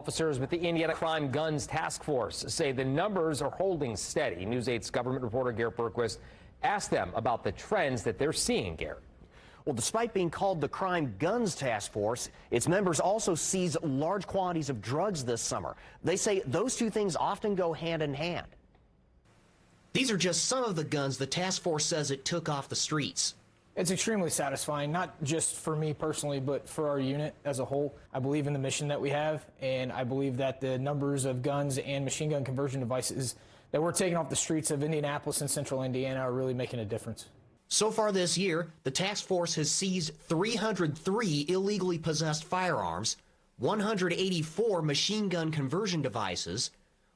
Officers with the Indiana Crime Guns Task Force say the numbers are holding steady. News 8's government reporter Garrett Bergquist asked them about the trends that they're seeing, Garrett. Well, despite being called the Crime Guns Task Force, its members also seized large quantities of drugs this summer. They say those two things often go hand in hand. These are just some of the guns the task force says it took off the streets. It's extremely satisfying, not just for me personally, but for our unit as a whole. I believe in the mission that we have, and I believe that the numbers of guns and machine gun conversion devices that we're taking off the streets of Indianapolis and central Indiana are really making a difference. So far this year, the task force has seized 303 illegally possessed firearms, 184 machine gun conversion devices,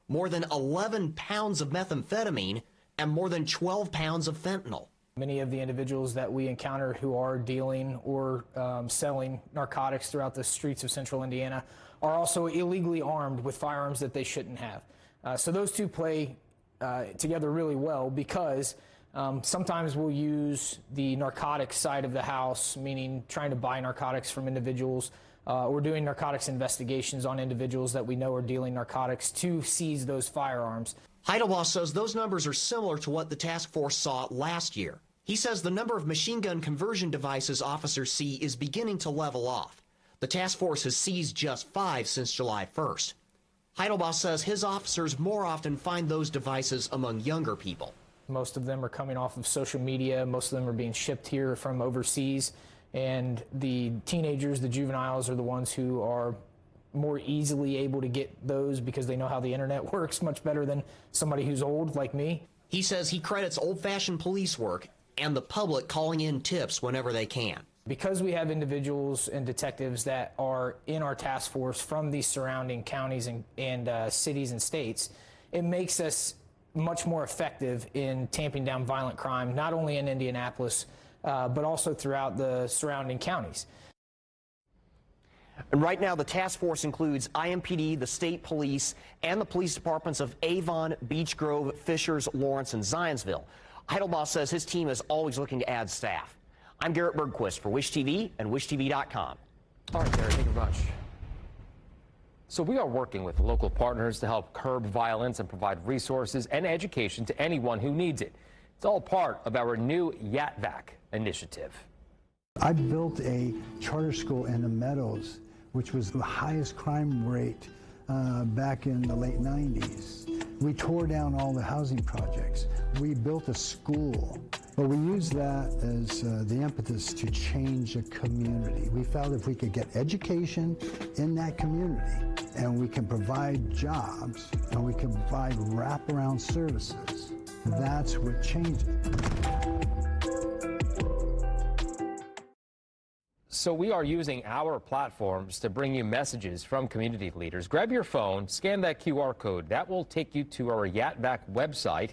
more than 11 pounds of methamphetamine, and more than 12 pounds of fentanyl. Many of the individuals that we encounter who are dealing or selling narcotics throughout the streets of central Indiana are also illegally armed with firearms that they shouldn't have. So those two play together really well because sometimes we'll use the narcotics side of the house, meaning trying to buy narcotics from individuals. We're doing narcotics investigations on individuals that we know are dealing narcotics to seize those firearms. Heidelbaugh says those numbers are similar to what the task force saw last year. He says the number of machine gun conversion devices officers see is beginning to level off. The task force has seized just 5 since July 1st. Heidelbaugh says his officers more often find those devices among younger people. Most of them are coming off of social media. Most of them are being shipped here from overseas. And the teenagers, the juveniles, are the ones who are more easily able to get those because they know how the internet works much better than somebody who's old like me. He says he credits old-fashioned police work and the public calling in tips whenever they can. Because we have individuals and detectives that are in our task force from these surrounding counties and cities and states, it makes us much more effective in tamping down violent crime, not only in Indianapolis, but also throughout the surrounding counties. And right now, the task force includes IMPD, the state police, and the police departments of Avon, Beech Grove, Fishers, Lawrence, and Zionsville. Heidelbaugh says his team is always looking to add staff. I'm Garrett Bergquist for Wish TV and WishTV.com. All right, Garrett, thank you very much. So we are working with local partners to help curb violence and provide resources and education to anyone who needs it. It's all part of our new YATVAC initiative. I built a charter school in the Meadows, which was the highest crime rate back in the late 90s. We tore down all the housing projects. We built a school. But we used that as the impetus to change a community. We felt if we could get education in that community and we can provide jobs and we can provide wraparound services, that's what changed it. So we are using our platforms to bring you messages from community leaders. Grab your phone, scan that QR code. That will take you to our YATVAC website,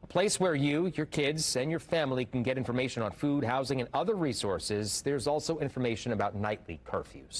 a place where you, your kids, and your family can get information on food, housing, and other resources. There's also information about nightly curfews.